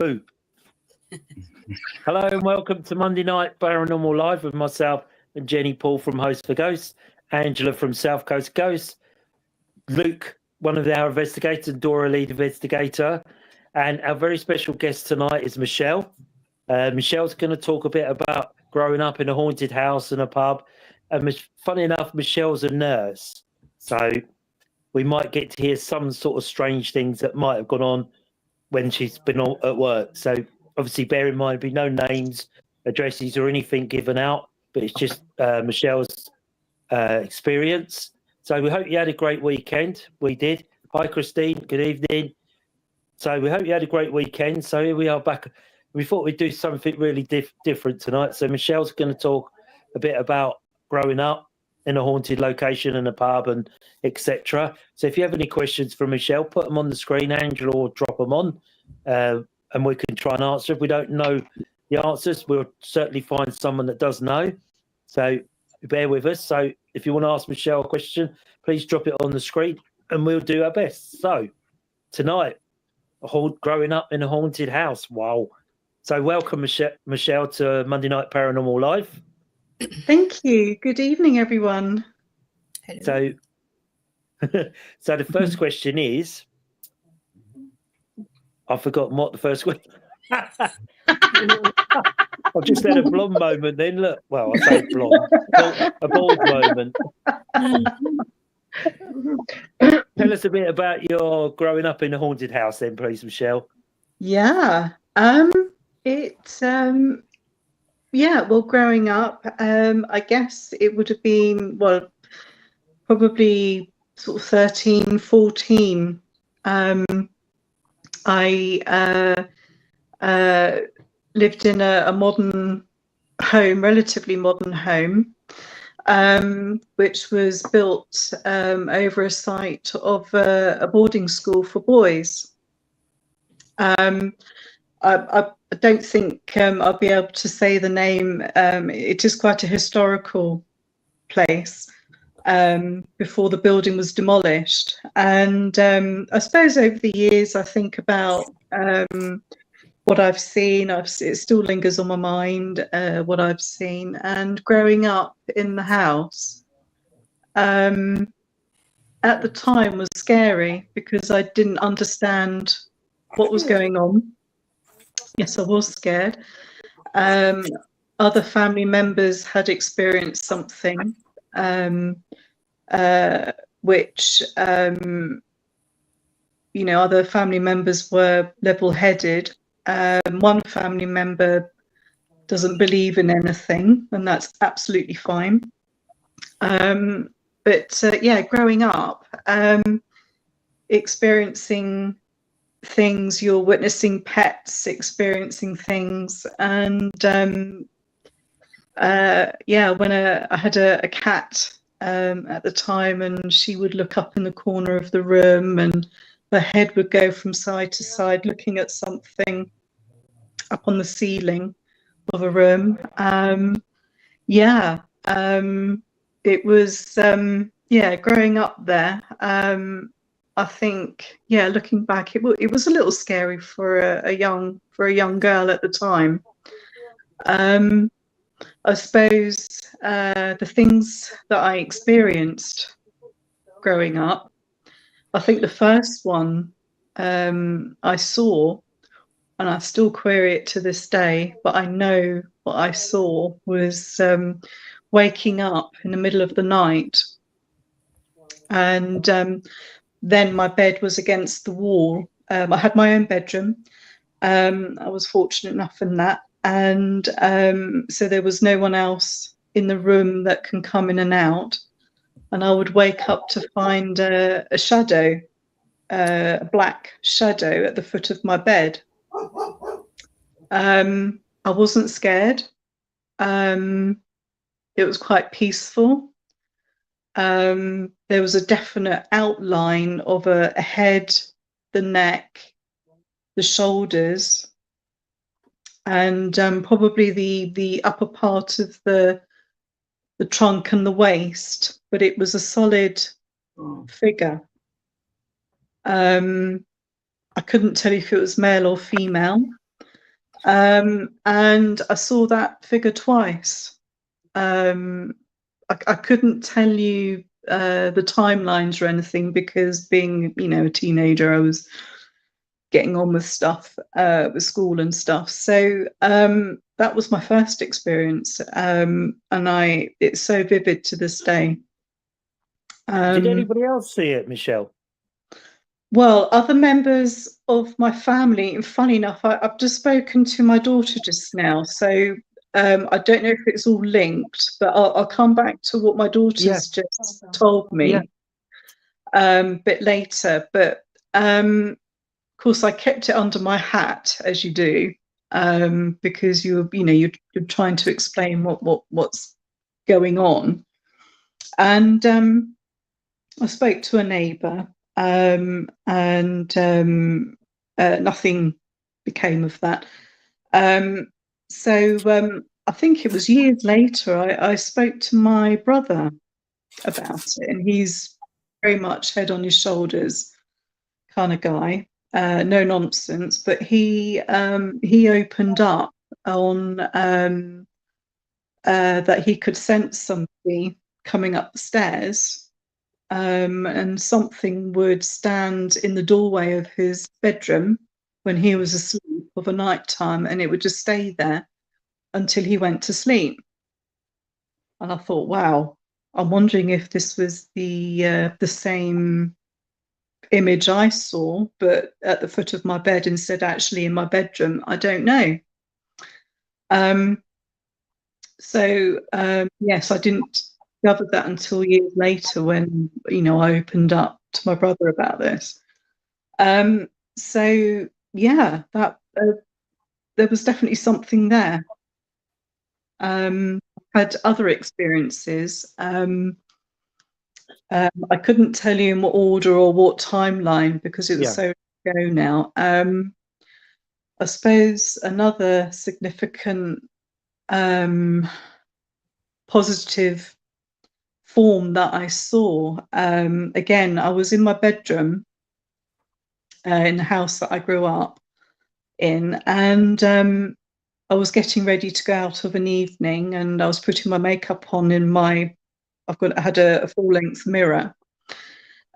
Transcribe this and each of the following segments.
Boo. Hello and welcome to Monday Night Paranormal Live with myself and Jenny Paul from Host for Ghosts, Angela from South Coast Ghosts, Luke, one of our investigators, and Dora, lead investigator. And our very special guest tonight is Michelle. Michelle's going to talk a bit about growing up in a haunted house and a pub. And funny enough, Michelle's a nurse. So we might get to hear some sort of strange things that might have gone on when she's been at work. So obviously bear in mind, there'll be no names, addresses or anything given out, but it's just Michelle's experience. So we hope you had a great weekend. We did. Hi, Christine. Good evening. So we hope you had a great weekend. So here we are back. We thought we'd do something really different tonight. So Michelle's going to talk a bit about growing up in a haunted location and a pub and etc. So if you have any questions for Michelle, put them on the screen, Angela, or drop them on, and we can try and answer. If we don't know the answers, we'll certainly find someone that does know. So bear with us. So if you want to ask Michelle a question, please drop it on the screen and we'll do our best. So tonight, growing up in a haunted house. Wow. So welcome, Michelle, to Monday Night Paranormal Live. Thank you. Good evening, everyone. Hello. So the first question is, I've forgotten what the first question. I've just had a blonde moment then. Look, well, I say blonde, a bald moment. Tell us a bit about your growing up in a haunted house then, please, Michelle. Yeah. Well, growing up, I guess it would have been, probably sort of 13, 14. I lived in a modern home, relatively modern home, which was built over a site of a boarding school for boys. I don't think I'll be able to say the name. It is quite a historical place before the building was demolished. And I suppose over the years, I think about what I've seen. It still lingers on my mind, what I've seen. And growing up in the house at the time was scary because I didn't understand what was going on. Yes, I was scared. Other family members had experienced something which, other family members were level-headed. One family member doesn't believe in anything, and that's absolutely fine. Growing up, experiencing things, you're witnessing pets experiencing things, and when I had a cat at the time, and she would look up in the corner of the room and her head would go from side to side looking at something up on the ceiling of a room. It was growing up there. I think, looking back, it was a little scary for a young girl at the time. I suppose the things that I experienced growing up, I think the first one I saw, and I still query it to this day, but I know what I saw was waking up in the middle of the night, and then my bed was against the wall. I had my own bedroom. I was fortunate enough in that. And so there was no one else in the room that can come in and out. And I would wake up to find a shadow, a black shadow at the foot of my bed. I wasn't scared. It was quite peaceful. There was a definite outline of a head, the neck, the shoulders, and probably the upper part of the trunk and the waist, but it was a solid figure. I couldn't tell you if it was male or female. And I saw that figure twice. I couldn't tell you the timelines or anything because being, a teenager, I was getting on with stuff, with school and stuff. So that was my first experience, and it's so vivid to this day. Did anybody else see it, Michelle? Well, other members of my family, and funny enough, I've just spoken to my daughter just now, so I don't know if it's all linked, but I'll come back to what my daughter's just told me a bit later. But of course, I kept it under my hat, as you do, because you're trying to explain what's going on, and I spoke to a neighbour, and nothing became of that. So I think it was years later I spoke to my brother about it, and he's very much head on his shoulders kind of guy, no nonsense. But he opened up on that he could sense somebody coming up the stairs. And something would stand in the doorway of his bedroom when he was asleep of a night time, and it would just stay there until he went to sleep. And I thought, wow, I'm wondering if this was the same image I saw, but at the foot of my bed instead, actually in my bedroom. I don't know. Yes, I didn't discovered that until years later when I opened up to my brother about this. So yeah, that there was definitely something there. Had other experiences. I couldn't tell you in what order or what timeline because it was so long ago now. I suppose another significant positive form that I saw. Again, I was in my bedroom in the house that I grew up in, and I was getting ready to go out of an evening, and I was putting my makeup on in my. I had a full-length mirror,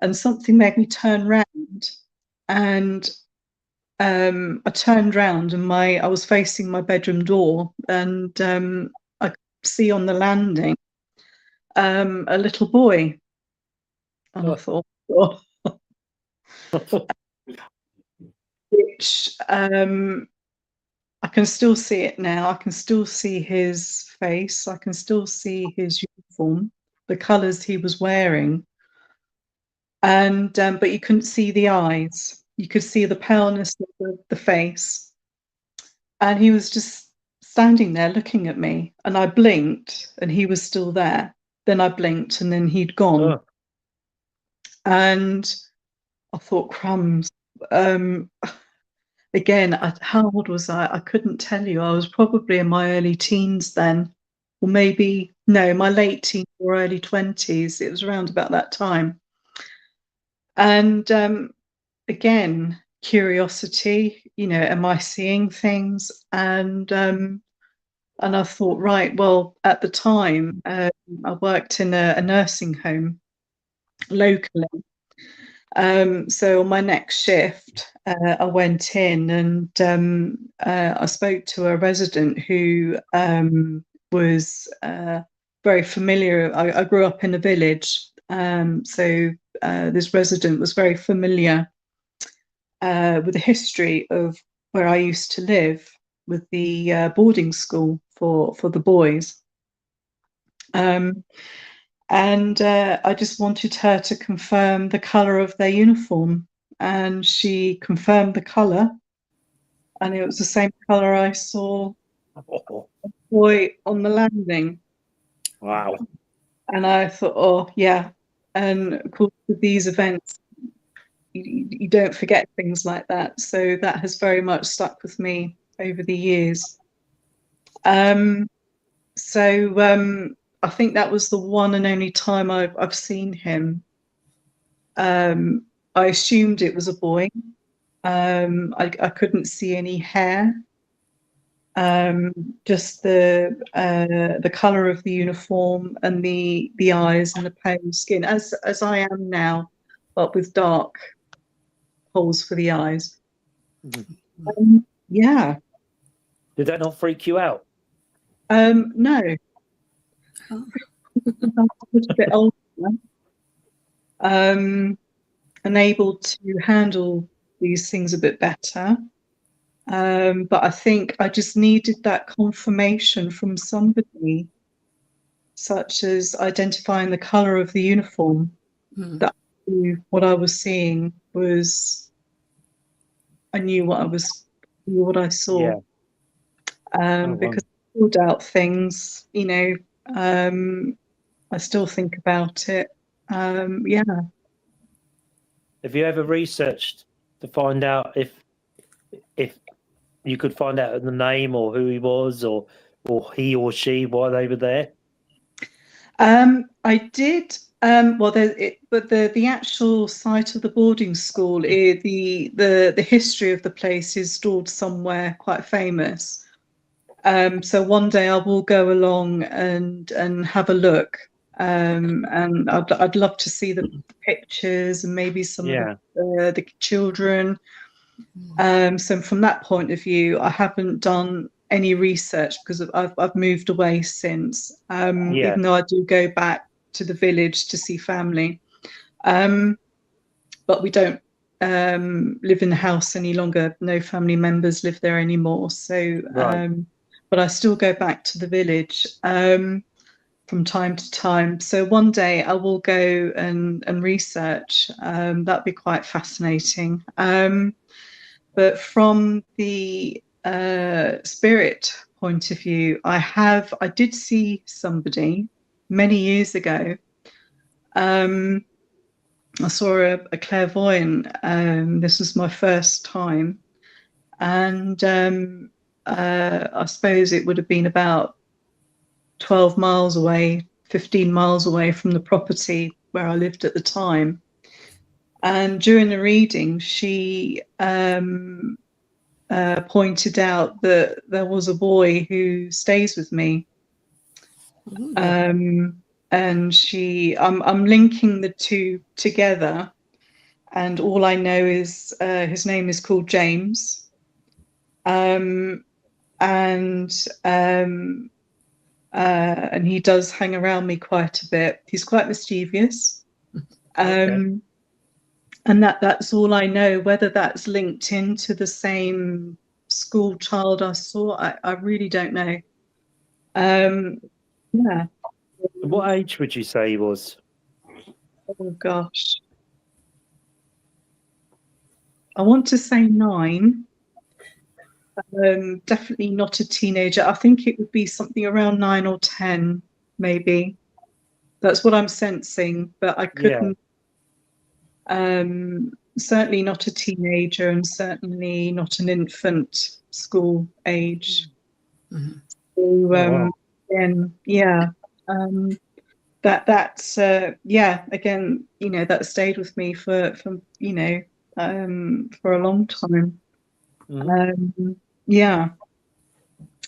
and something made me turn round, and I turned round, and I was facing my bedroom door, and I could see on the landing a little boy, and I thought, oh. Which I can still see it now. I can still see his face. I can still see his uniform, the colours he was wearing, and but you couldn't see the eyes. You could see the paleness of the face, and he was just standing there looking at me. And I blinked, and he was still there. Then I blinked, and then he'd gone. Oh. And I thought, crumbs. Again, how old was I? I couldn't tell you. I was probably in my early teens then, or maybe, no, my late teens or early 20s. It was around about that time. And again, curiosity, am I seeing things? And I thought, right, well, at the time, I worked in a nursing home locally. So on my next shift, I went in and I spoke to a resident who was very familiar. I grew up in a village, so this resident was very familiar with the history of where I used to live with the boarding school for the boys. And I just wanted her to confirm the colour of their uniform. And she confirmed the colour. And it was the same colour I saw a boy on the landing. Wow. And I thought, oh, yeah. And of course, with these events, you don't forget things like that. So that has very much stuck with me over the years. I think that was the one and only time I've seen him. I assumed it was a boy. I couldn't see any hair. Just the colour of the uniform and the eyes and the pale skin, as I am now, but with dark holes for the eyes. Yeah. Did that not freak you out? No. Oh. I'm a bit older now, and able to handle these things a bit better. But I think I just needed that confirmation from somebody, such as identifying the colour of the uniform, that I knew what I was seeing was, I knew what I saw. Yeah. Because I still doubt things, you know, I still think about it. Yeah. Have you ever researched to find out if you could find out the name or who he was, or he or she, why they were there? I did. Well, but the actual site of the boarding school, the history of the place is stored somewhere quite famous. So one day I will go along and have a look. And I'd love to see the pictures and maybe some of the children. So from that point of view, I haven't done any research because I've moved away since. Even though I do go back to the village to see family, but we don't live in the house any longer. No family members live there anymore. So, but I still go back to the village from time to time. So one day I will go and research. That'd be quite fascinating. But from the spirit point of view, I did see somebody many years ago. I saw a clairvoyant. This was my first time, and I suppose it would have been about 12 miles away, 15 miles away from the property where I lived at the time. And during the reading, she pointed out that there was a boy who stays with me. And I'm linking the two together, and all I know is his name is called James, and he does hang around me quite a bit. He's quite mischievous. And that's all I know. Whether that's linked into the same school child I saw, I really don't know. Yeah. What age would you say he was? Oh gosh. I want to say 9. Definitely not a teenager. I think it would be something around 9 or 10, maybe. That's what I'm sensing, but I couldn't. Certainly not a teenager, and certainly not an infant school age. So again, yeah, that's again, you know, that stayed with me for you know, for a long time. Yeah.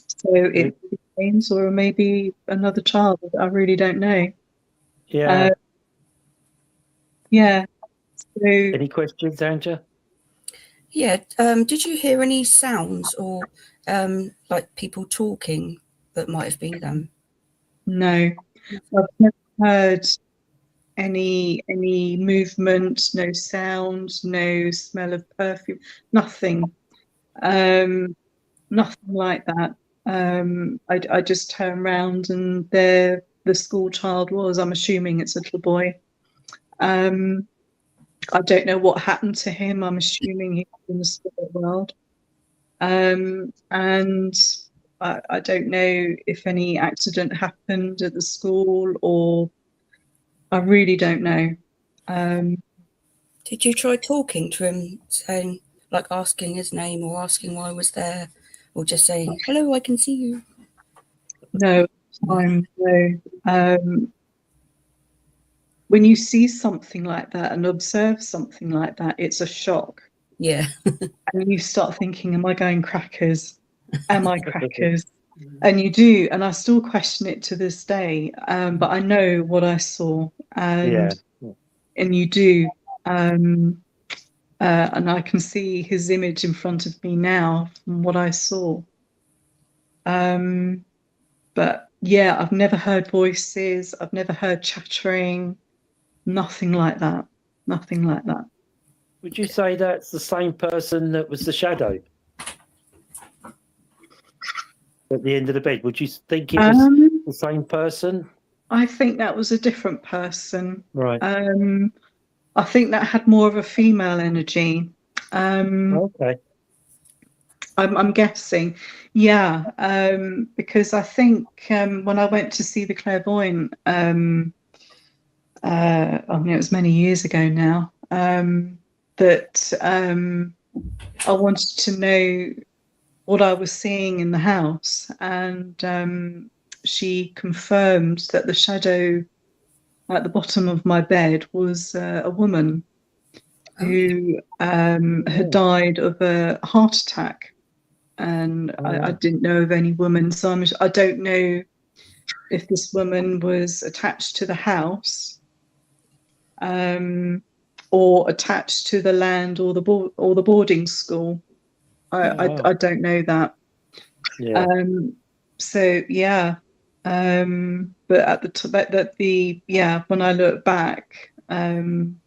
So it James or maybe another child. I really don't know. Yeah. Yeah. So, any questions, Angela? Yeah. Did you hear any sounds or like people talking that might have been them? No, I've never heard any movement, no sound, no smell of perfume, nothing. Nothing like that. I just turned around and there the school child was. I'm assuming it's a little boy. I don't know what happened to him. I'm assuming he's in the spirit world. And I don't know if any accident happened at the school, or I really don't know. Did you try talking to him, saying, like asking his name or asking why I was there, or just saying, hello, I can see you? No, no. When you see something like that and observe something like that, it's a shock. Yeah. And you start thinking, am I going crackers? Am I crackers? And you do, and I still question it to this day. But I know what I saw, and you do, and I can see his image in front of me now from what I saw. But yeah, I've never heard voices. I've never heard chattering. Nothing like that. Nothing like that. Would you say that's the same person that was the shadow at the end of the bed? Would you think it was the same person? I think that was a different person. Right. I think that had more of a female energy. Okay. I'm guessing, yeah, because I think when I went to see the clairvoyant, I mean, it was many years ago now, that I wanted to know what I was seeing in the house, and she confirmed that the shadow at the bottom of my bed was a woman who had died of a heart attack. And I didn't know of any woman, so I don't know if this woman was attached to the house, or attached to the land or the boarding school. I don't know that. Yeah. So yeah, but at when I look back, when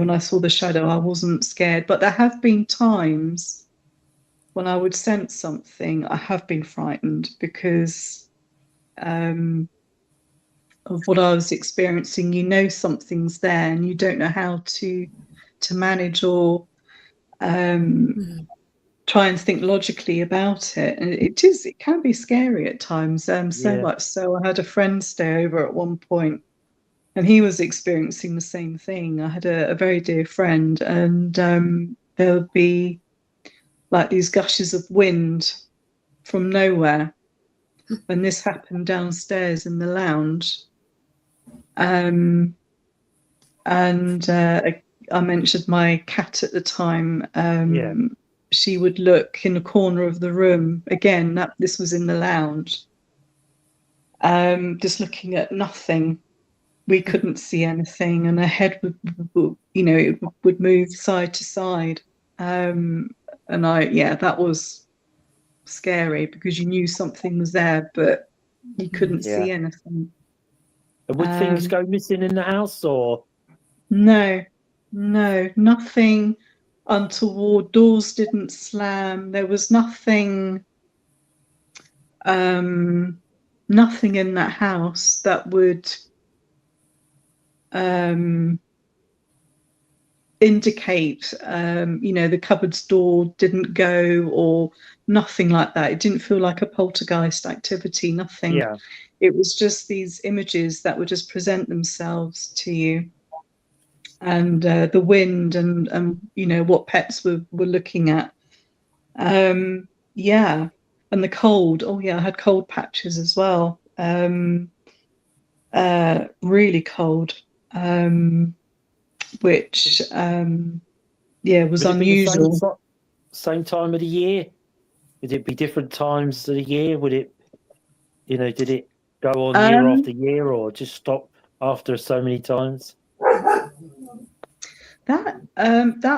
I saw the shadow, I wasn't scared. But there have been times when I would sense something, I have been frightened because of what I was experiencing. You know something's there, and you don't know how to manage or try and think logically about it. And it can be scary at times. So much so, I had a friend stay over at one point, and he was experiencing the same thing. I had a very dear friend, and there would be like these gushes of wind from nowhere. And this happened downstairs in the lounge. And I mentioned my cat at the time. She would look in the corner of the room. Again, this was in the lounge. Just looking at nothing. We couldn't see anything, and her head would move side to side. And that was scary because you knew something was there, but you couldn't see anything. Would things go missing in the house, or? No, nothing untoward. Doors didn't slam. There was nothing in that house that would indicate the cupboard's door didn't go or nothing like that. It didn't feel like a poltergeist activity, nothing. It was just these images that would just present themselves to you, and the wind and what pets were looking at. And the cold. I had cold patches as well. Really cold, which was unusual. Same time of the year? Would it be different times of the year? Would it, did it go on year after year, or just stop after so many times? That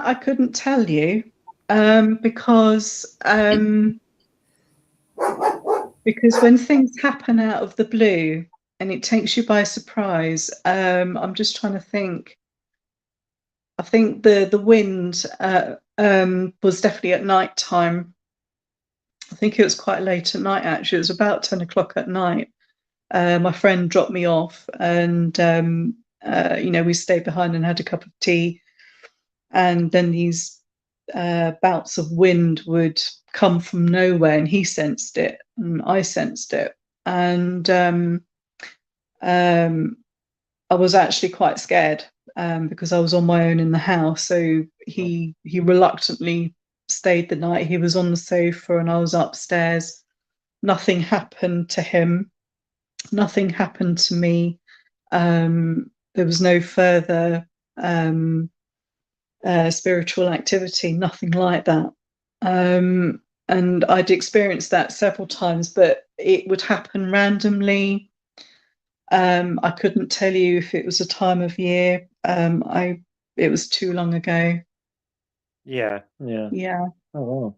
I couldn't tell you, because when things happen out of the blue and it takes you by surprise, I'm just trying to think. I think the wind was definitely at night time. I think it was quite late at night, actually. It was about 10 o'clock at night. My friend dropped me off, and we stayed behind and had a cup of tea. And then these bouts of wind would come from nowhere, and he sensed it, and I sensed it. And I was actually quite scared, because I was on my own in the house. So he reluctantly stayed the night. He was on the sofa and I was upstairs. Nothing happened to him. Nothing happened to me. There was no further spiritual activity, nothing like that. and I'd experienced that several times, but it would happen randomly. I couldn't tell you if it was a time of year. It was too long ago. Yeah. Yeah. Oh, wow.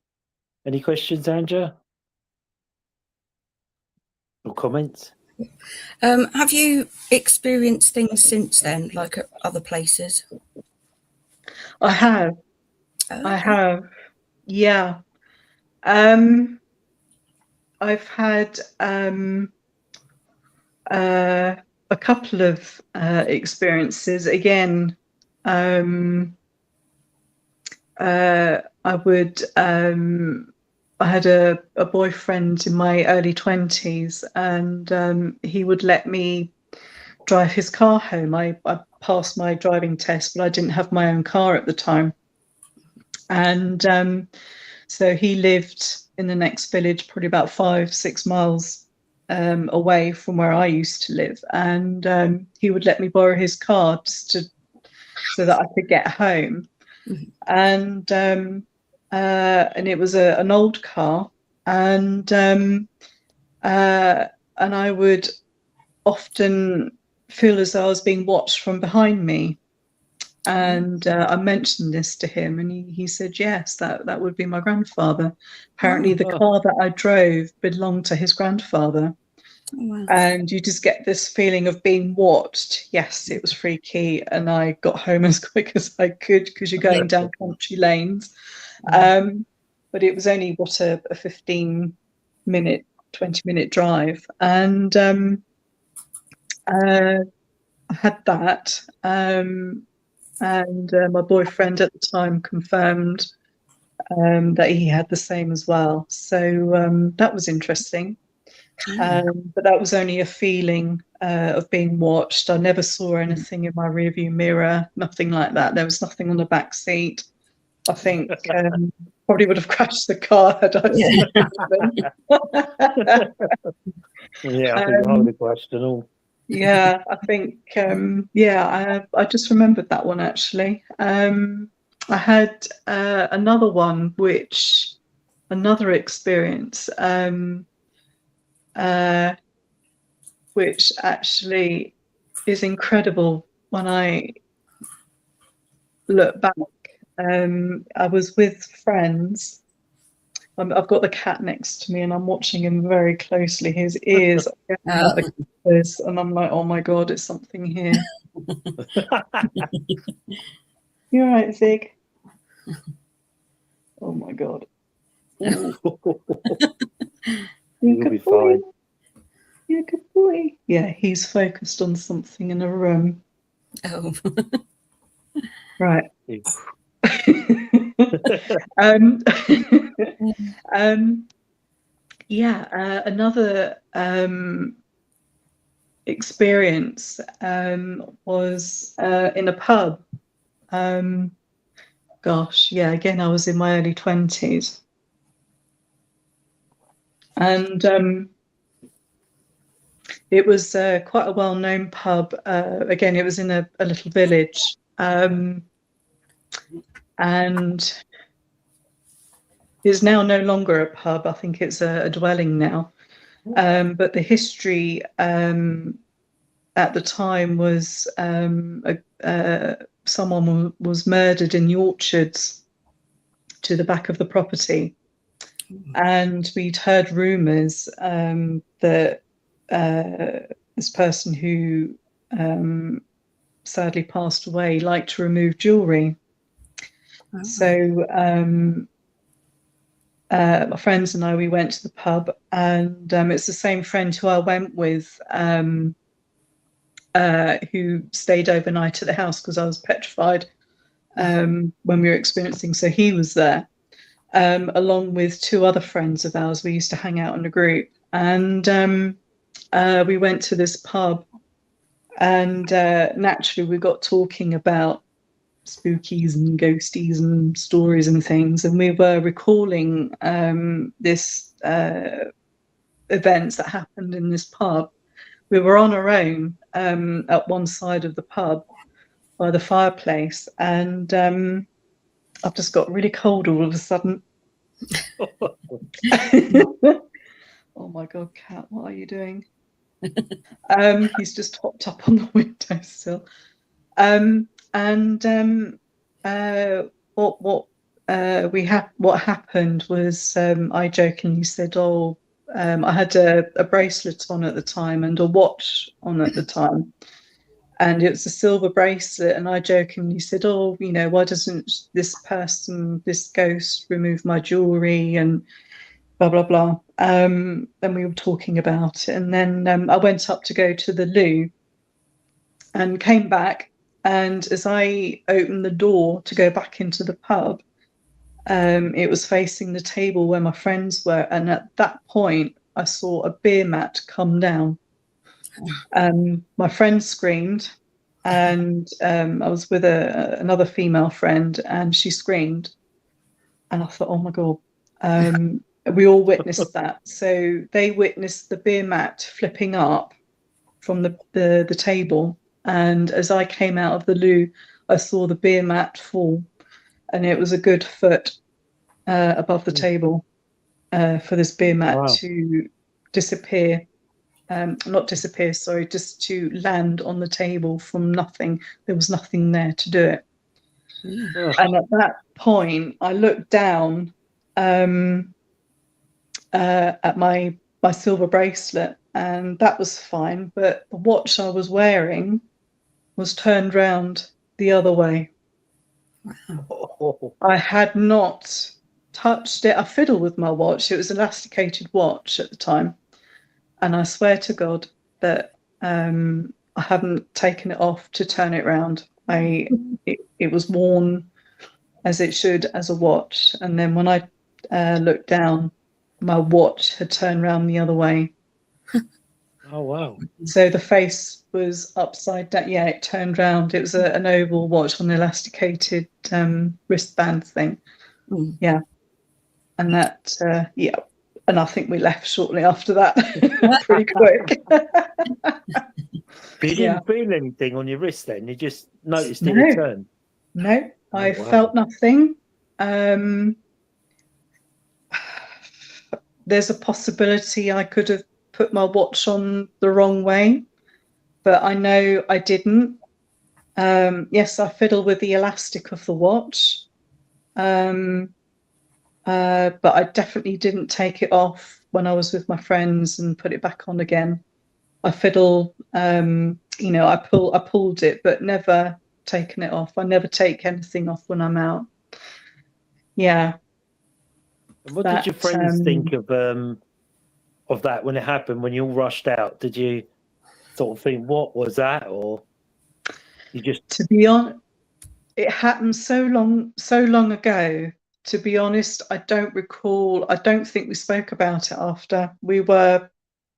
Any questions, Anja? Or comments? Have you experienced things since then, like at other places? I have. Oh, I okay. have. Yeah. I've had a couple of experiences. Again, I would. I had a boyfriend in my early 20s, and he would let me drive his car home. I passed my driving test, but I didn't have my own car at the time. And so he lived in the next village, probably about 5-6 miles away from where I used to live. And he would let me borrow his car just so that I could get home. Mhm. And it was an old car, and I would often feel as though I was being watched from behind me. And I mentioned this to him, and he said yes, that would be my grandfather. Apparently, the car that I drove belonged to his grandfather. Oh, wow. And you just get this feeling of being watched. Yes, it was freaky, and I got home as quick as I could because you're going down country lanes. But it was only a 15-minute, 20-minute drive, and I had that. And my boyfriend at the time confirmed that he had the same as well. So that was interesting. But that was only a feeling of being watched. I never saw anything in my rearview mirror, nothing like that. There was nothing on the back seat. I think probably would have crashed the car had I seen anything. Yeah, I think I'll the question all. Yeah, I think I just remembered that one actually. I had another experience, which actually is incredible when I look back. I was with friends. I've got the cat next to me, and I'm watching him very closely. His ears are getting like the compass, and I'm like, "Oh my god, it's something here." You're right, Zig. Oh my god. You're You'll be fine. You're a good boy. Yeah, he's focused on something in a room. Oh. Right. Another experience was in a pub. Again, I was in my early 20s. And it was quite a well-known pub. Again, it was in a little village. And it's now no longer a pub. I think it's a dwelling now. But the history at the time was someone was murdered in the orchards to the back of the property. And we'd heard rumours that this person who sadly passed away liked to remove jewellery. Oh. So my friends and I, we went to the pub, and it's the same friend who I went with who stayed overnight at the house because I was petrified when we were experiencing. So he was there, along with two other friends of ours. We used to hang out in a group, and we went to this pub, and naturally we got talking about spookies and ghosties and stories and things, and we were recalling this events that happened in this pub. We were on our own at one side of the pub by the fireplace, and I've just got really cold all of a sudden. Oh my God, Cat, what are you doing? He's just hopped up on the windowsill. What happened was, I jokingly said, "Oh, I had a bracelet on at the time and a watch on at the time, and it was a silver bracelet." And I jokingly said, "Oh, why doesn't this ghost, remove my jewelry and blah blah blah." And we were talking about it, and then I went up to go to the loo and came back. And as I opened the door to go back into the pub, it was facing the table where my friends were. And at that point, I saw a beer mat come down. My friend screamed, and I was with another female friend, and she screamed. And I thought, oh my God. We all witnessed that. So they witnessed the beer mat flipping up from the table. And as I came out of the loo, I saw the beer mat fall, and it was a good foot above the table for this beer mat to disappear. Not disappear, sorry, just to land on the table from nothing. There was nothing there to do it. And at that point, I looked down at my silver bracelet, and that was fine. But the watch I was wearing was turned round the other way. Wow. I had not touched it. I fiddled with my watch. It was an elasticated watch at the time. And I swear to God that I haven't taken it off to turn it round. It was worn as it should as a watch. And then when I looked down, my watch had turned round the other way. Oh, wow. So the face was upside down. Yeah, it turned round. It was an oval watch on an elasticated wristband thing. Yeah. And that, yeah. And I think we left shortly after that. Pretty quick. But you didn't feel anything on your wrist then? You just noticed it No. had turned? No, Oh, I wow. felt nothing. There's a possibility I could have put my watch on the wrong way, but I know I didn't. Yes, I fiddle with the elastic of the watch, but I definitely didn't take it off when I was with my friends and put it back on again. I fiddle, I pulled it, but never taken it off. I never take anything off when I'm out. Yeah. And what did your friends think of that when it happened, when you all rushed out? Did you sort of think, what was that? Or you just... To be honest, it happened so long ago. To be honest, I don't recall. I don't think we spoke about it after. We were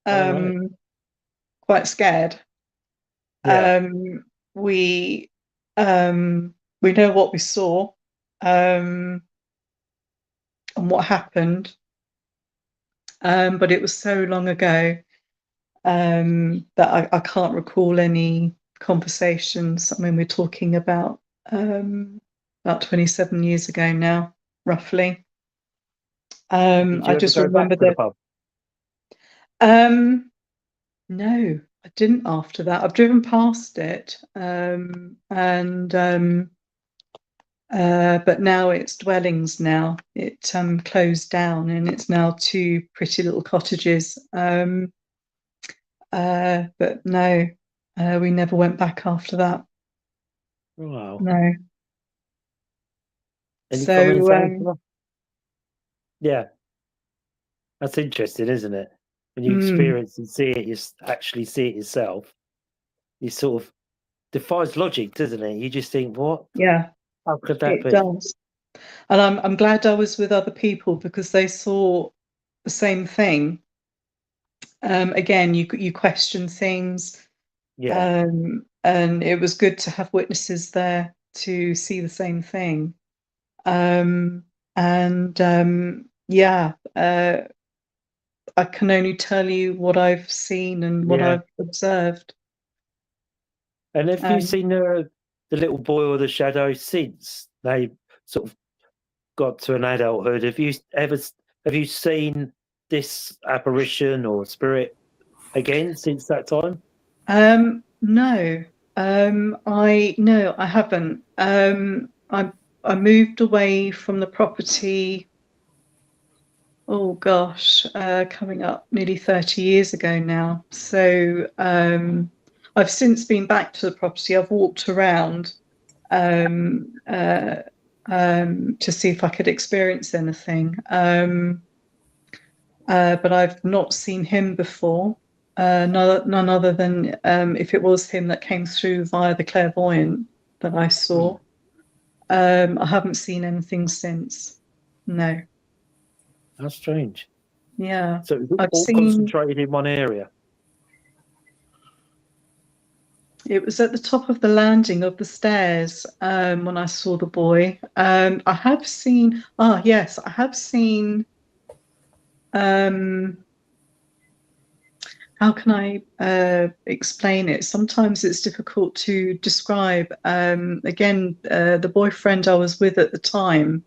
quite scared. Yeah. We know what we saw, and what happened, but it was so long ago that I can't recall any conversations. I mean, we're talking about 27 years ago now, roughly. Did you I just ever go remember back to the that. pub? No, I didn't after that. I've driven past it, but now it's dwellings now. It closed down, and it's now 2 pretty little cottages. But no, we never went back after that. Wow. No. Any So, comments, Angela? Yeah. That's interesting, isn't it? When you experience and see it, you actually see it yourself. You sort of defies logic, doesn't it? You just think, what? yeah, How could that it be? does. And I'm glad I was with other people because they saw the same thing. Again, you question things. Yeah. And it was good to have witnesses there to see the same thing. Yeah, I can only tell you what I've seen and what I've observed. And have you seen the little boy or the shadow since they sort of got to an adulthood, have you seen this apparition or spirit again since that time? No. I haven't. I moved away from the property, oh gosh, coming up nearly 30 years ago now. So I've since been back to the property. I've walked around to see if I could experience anything. But I've not seen him before. None other than if it was him that came through via the clairvoyant that I saw. I haven't seen anything since. No. That's strange. Yeah. So it was I've all seen. concentrated in one area. It was at the top of the landing of the stairs when I saw the boy. I have seen. Ah, yes, I have seen. How can I explain it? Sometimes it's difficult to describe. Again, the boyfriend I was with at the time,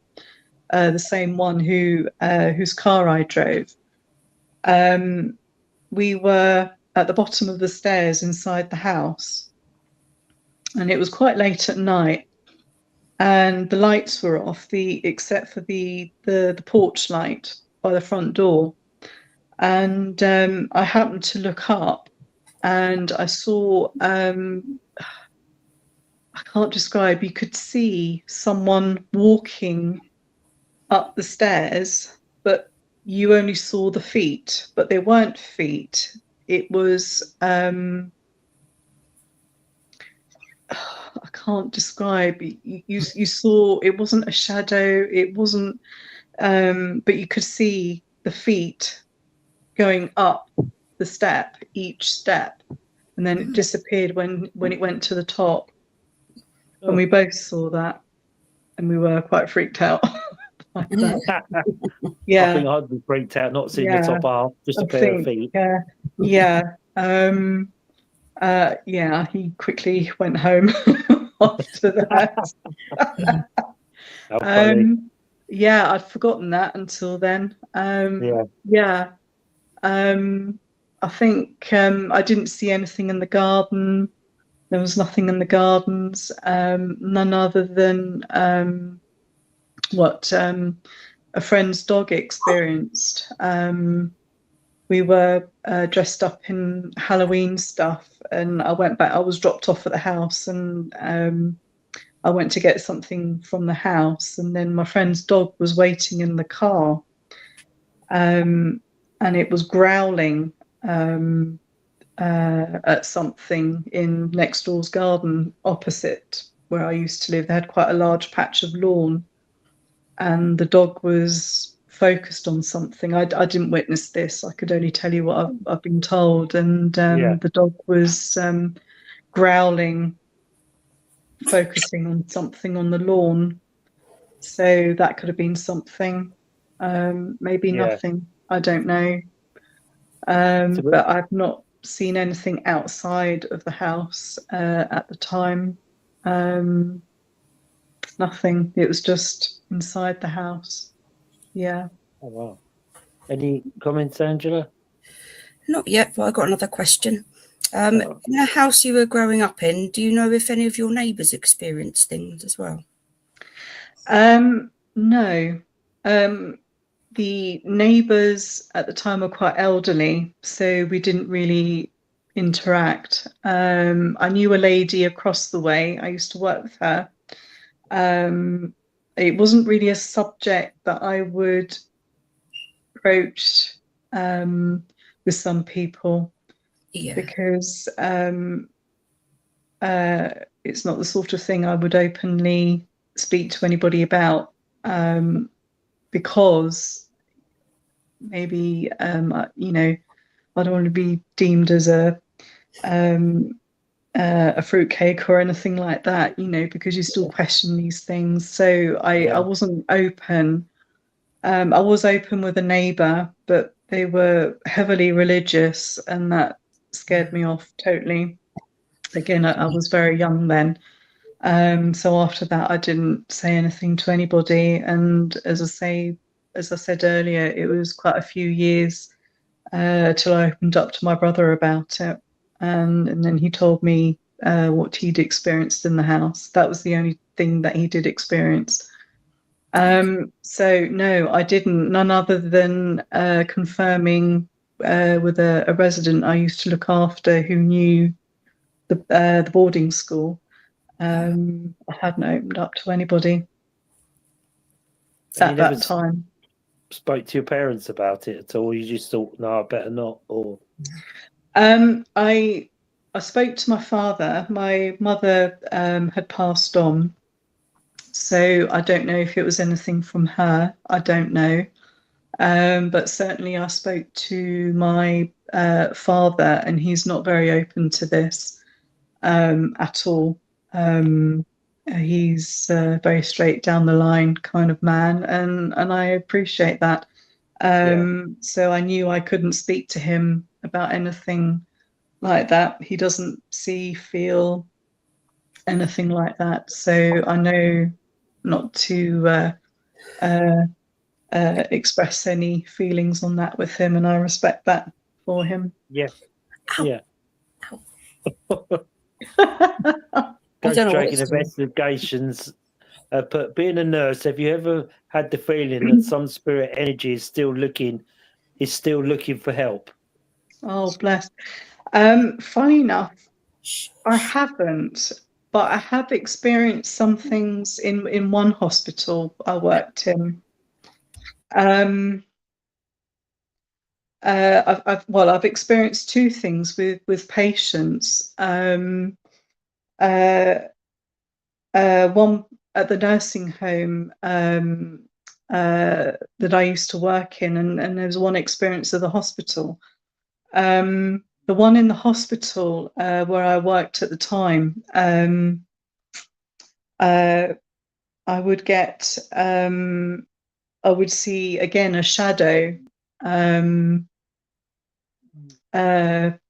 the same one whose car I drove, we were at the bottom of the stairs inside the house, and it was quite late at night, and the lights were off, except for the porch light by the front door. And I happened to look up, and I saw, I can't describe, you could see someone walking up the stairs, but you only saw the feet, but they weren't feet. It was, I can't describe. You saw, it wasn't a shadow, it wasn't, but you could see the feet going up the step, each step, and then it disappeared when it went to the top. Oh. And we both saw that, and we were quite freaked out. Like that. Yeah, I think I'd be freaked out not seeing Yeah, the top half, just a I pair of think, feet. yeah. Yeah, he quickly went home after that. How funny. Yeah, I'd forgotten that until then. Yeah. I think I didn't see anything in the garden. There was nothing in the gardens, none other than what a friend's dog experienced. We were dressed up in Halloween stuff, and I went back. I was dropped off at the house, and I went to get something from the house, and then my friend's dog was waiting in the car, and it was growling at something in next door's garden opposite where I used to live. They had quite a large patch of lawn, and the dog was focused on something. I didn't witness this. I could only tell you what I've been told. And the dog was growling, focusing on something on the lawn. So that could have been something. Maybe nothing. I don't know. But I've not seen anything outside of the house at the time. Nothing. It was just inside the house. Yeah. Oh, wow. Any comments, Angela? Not yet, but I've got another question. In the house you were growing up in, do you know if any of your neighbours experienced things as well? No. The neighbours at the time were quite elderly, so we didn't really interact. I knew a lady across the way. I used to work with her. It wasn't really a subject that I would approach with some people, because it's not the sort of thing I would openly speak to anybody about, because maybe I don't want to be deemed as a fruitcake or anything like that, because you still question these things. So I wasn't open. I was open with a neighbour, but they were heavily religious, and that scared me off totally. Again, I was very young then. So after that, I didn't say anything to anybody. And as I said earlier, it was quite a few years till I opened up to my brother about it, and then he told me what he'd experienced in the house. That was the only thing that he did experience. So no, I didn't. None other than confirming with a resident I used to look after who knew the boarding school. I hadn't opened up to anybody at that time. Spoke to your parents about it at all? You just thought, no, I better not, or? I spoke to my father. My mother had passed on, so I don't know if it was anything from her. I don't know. But certainly I spoke to my father, and he's not very open to this at all. He's a very straight down the line kind of man, and I appreciate that. So I knew I couldn't speak to him about anything like that. He doesn't feel anything like that. So I know not to express any feelings on that with him, and I respect that for him. Yeah. Ow. Yeah. Ow. Ghost dragging investigations. But being a nurse, have you ever had the feeling that some spirit energy is still looking for help? Oh, bless. Funny enough, I haven't, but I have experienced some things in one hospital I worked in. I've experienced two things with patients. One at the nursing home that I used to work in, and there was one experience of the hospital. The one in the hospital where I worked at the time, I would see again a shadow.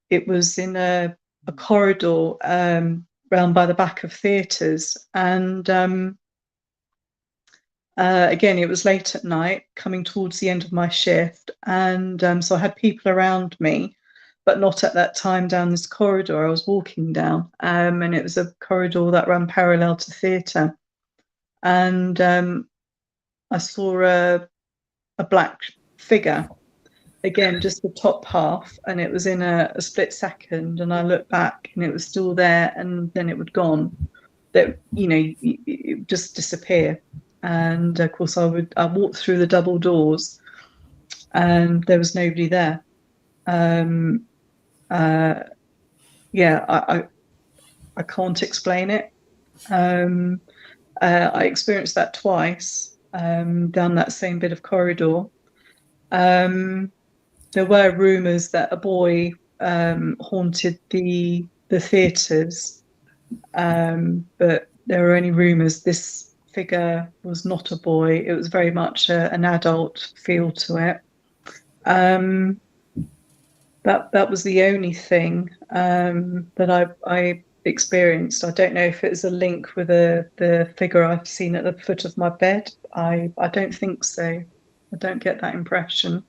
It was in a corridor round by the back of theatres, and again, it was late at night, coming towards the end of my shift, and so I had people around me, but not at that time down this corridor I was walking down, and it was a corridor that ran parallel to theatre, and I saw a black figure, again, just the top half, and it was in a split second, and I looked back and it was still there, and then it would gone. That, it would just disappear. And of course I walked through the double doors and there was nobody there. I can't explain it. I experienced that twice down that same bit of corridor. There were rumours that a boy haunted the theatres, but there were only rumours. This figure was not a boy. It was very much an adult feel to it. That was the only thing that I experienced. I don't know if it was a link with the figure I've seen at the foot of my bed. I don't think so. I don't get that impression.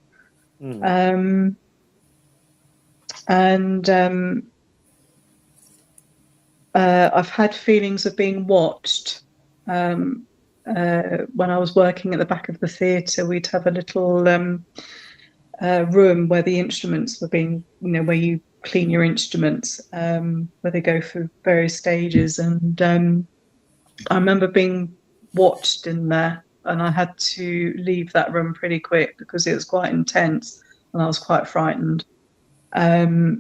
I've had feelings of being watched. When I was working at the back of the theatre, we'd have a little room where the instruments were being, where you clean your instruments, where they go through various stages. And I remember being watched in there, and I had to leave that room pretty quick because it was quite intense and I was quite frightened. But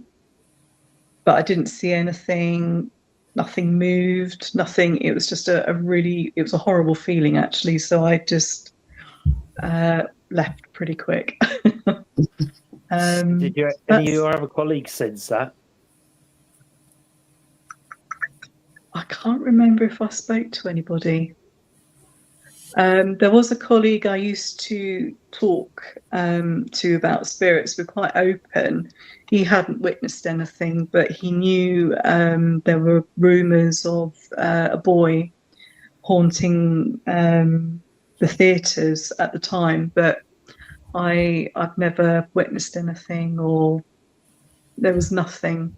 I didn't see anything. Nothing moved, nothing. It was just it was a horrible feeling, actually. So I just left pretty quick. Did any of your other colleagues sense that? I can't remember if I spoke to anybody. There was a colleague I used to talk to about spirits. We're quite open. He hadn't witnessed anything, but he knew there were rumours of a boy haunting the theatres at the time. But I've never witnessed anything, or there was nothing.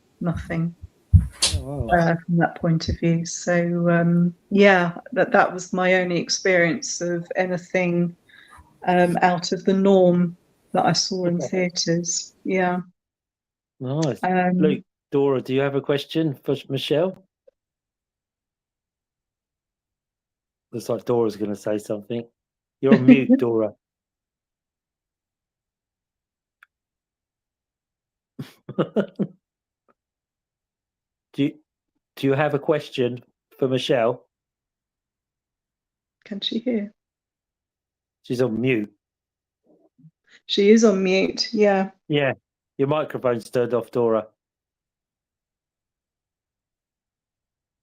Oh, wow. From that point of view. So yeah, that was my only experience of anything out of the norm that I saw in theatres. Yeah. Nice. Luke, Dora, do you have a question for Michelle? Looks like Dora's going to say something. You're on mute, Dora. Do you have a question for Michelle? Can she hear? She's on mute. She is on mute. Yeah. Yeah. Your microphone's turned off, Dora.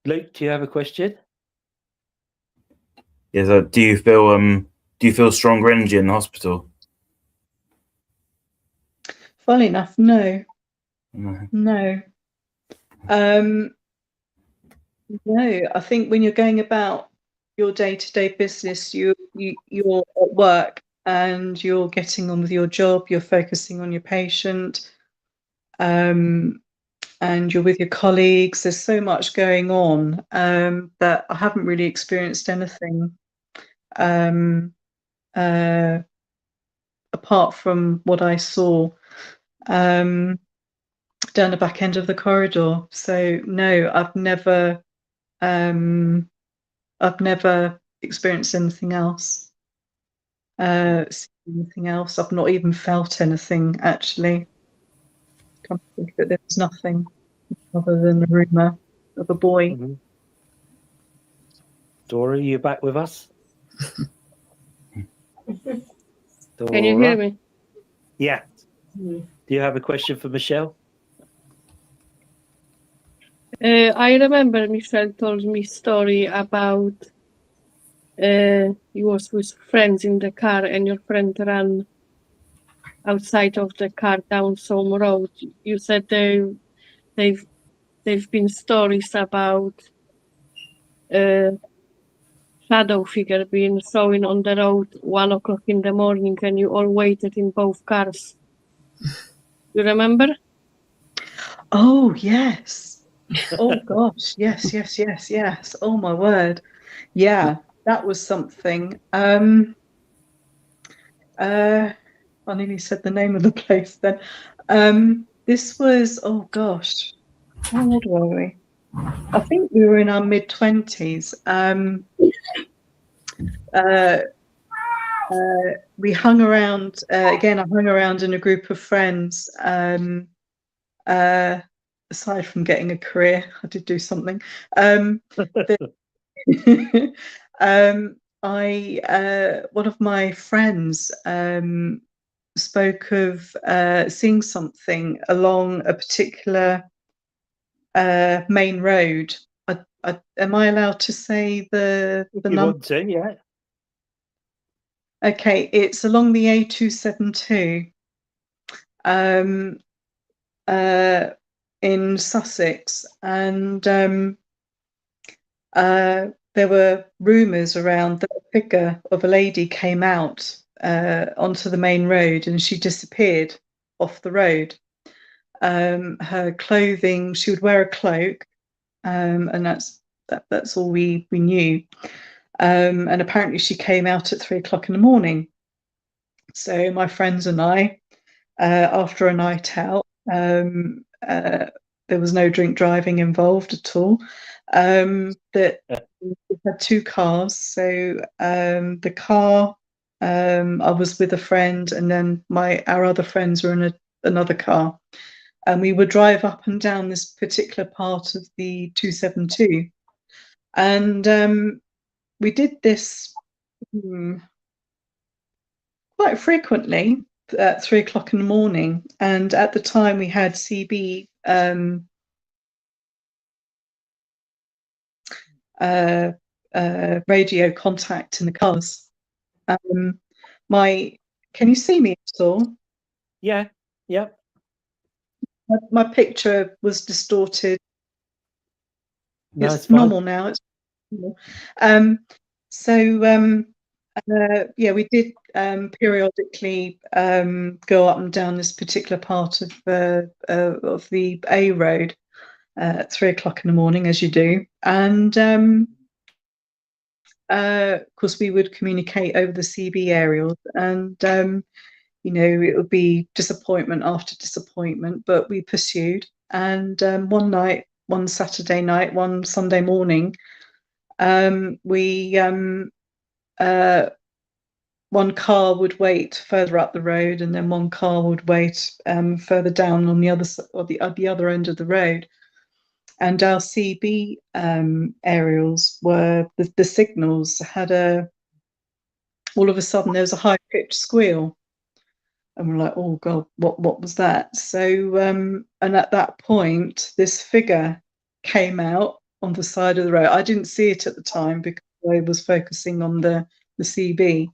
Luke, do you have a question? Yes. Do you feel stronger energy in the hospital? Funnily enough, no. No. No. No, I think when you're going about your day-to-day business, you're at work and you're getting on with your job, you're focusing on your patient, and you're with your colleagues. There's so much going on that I haven't really experienced anything apart from what I saw down the back end of the corridor. So no, I've never experienced anything else. Seen anything else. I've not even felt anything, actually. Can't think that there was nothing other than the rumour of a boy. Mm-hmm. Dora, are you back with us? Can you hear me? Yeah. Do you have a question for Michelle? I remember Michelle told me story about you was with friends in the car and your friend ran outside of the car down some road. You said they've been stories about shadow figure being showing on the road 1 o'clock in the morning and you all waited in both cars. You remember? Oh, yes. Oh, gosh. Yes. Oh, my word. Yeah, that was something. I nearly said the name of the place then. This was, oh, gosh. How old were we? I think we were in our mid-20s. We hung around, again, I hung around in a group of friends. Aside from getting a career, I did do something. One of my friends spoke of seeing something along a particular main road. Am I allowed to say the You number? want to, yeah. Okay, it's along the A272 in Sussex, and there were rumours around that a figure of a lady came out onto the main road and she disappeared off the road. Her clothing, she would wear a cloak, and that's all we knew. And apparently she came out at 3 o'clock in the morning. So my friends and I, after a night out, there was no drink driving involved at all. That we had 2 cars. So the car, I was with a friend, and then our other friends were in another car, and we would drive up and down this particular part of the 272, and we did this quite frequently at 3 o'clock in the morning. And at the time, we had CB radio contact in the cars. Can you see me at all? Yeah. Yep. My picture was distorted. No, It's fine. normal now. It's normal. Yeah, we did periodically go up and down this particular part of the A road at 3 o'clock in the morning, as you do, and of course we would communicate over the CB aerials, and you know, it would be disappointment after disappointment, but we pursued. And one Saturday night, one Sunday morning, one car would wait further up the road, and then one car would wait further down on the other end of the road. And our CB aerials were the signals had all of a sudden there was a high pitched squeal, and we're like, oh god, what was that? So and at that point, this figure came out on the side of the road. I didn't see it at the time because I was focusing on the CB.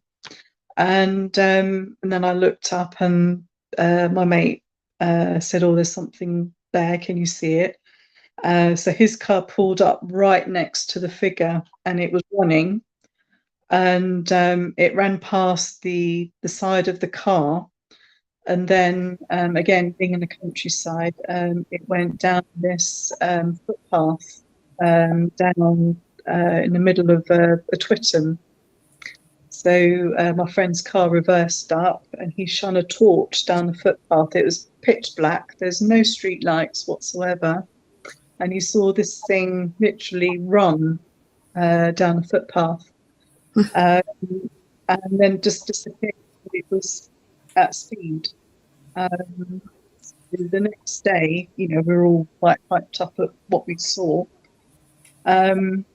And then I looked up, and my mate said, "Oh, there's something there. Can you see it?" So his car pulled up right next to the figure, and it was running, and it ran past the side of the car, and then again, being in the countryside, it went down this footpath down in the middle of a twitton. So my friend's car reversed up, and he shone a torch down the footpath. It was pitch black. There's no street lights whatsoever. And he saw this thing literally run down the footpath, and then just disappeared. It was at speed. The next day, you know, we were all quite hyped up at what we saw. Well,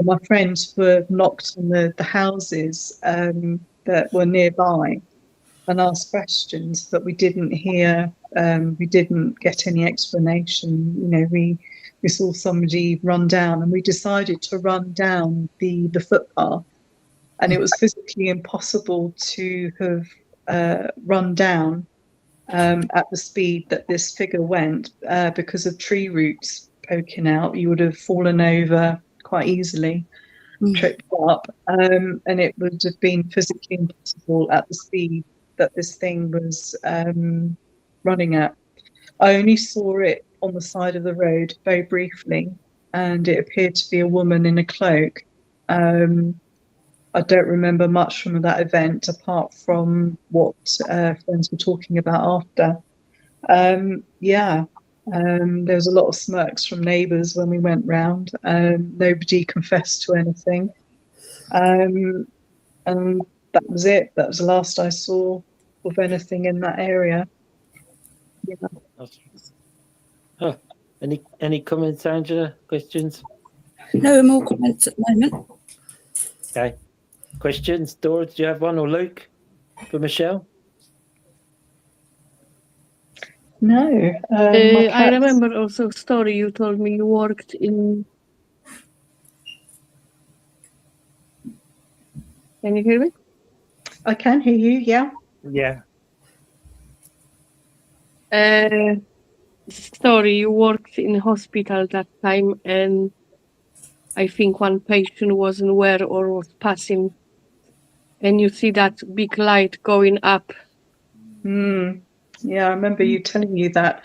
my friends were knocked on the houses that were nearby and asked questions, but we didn't hear, we didn't get any explanation. You know, we saw somebody run down, and we decided to run down the footpath, and it was physically impossible to have run down at the speed that this figure went because of tree roots poking out. You would have fallen over quite easily, tripped up, and it would have been physically impossible at the speed that this thing was running at. I only saw it on the side of the road very briefly, and it appeared to be a woman in a cloak. I don't remember much from that event apart from what friends were talking about after. There was a lot of smirks from neighbours when we went round. Nobody confessed to anything. And that was it. That was the last I saw of anything in that area. Yeah. Huh. Any comments, Angela? Questions? No more comments at the moment. Okay. Questions? Dora, did you have one, or Luke for Michelle? No. I remember also a story you told me. You worked in. Can you hear me? I can hear you. Yeah. Yeah. Story you worked in hospital that time, and I think one patient wasn't aware or was passing, and you see that big light going up. Yeah, I remember you telling me that.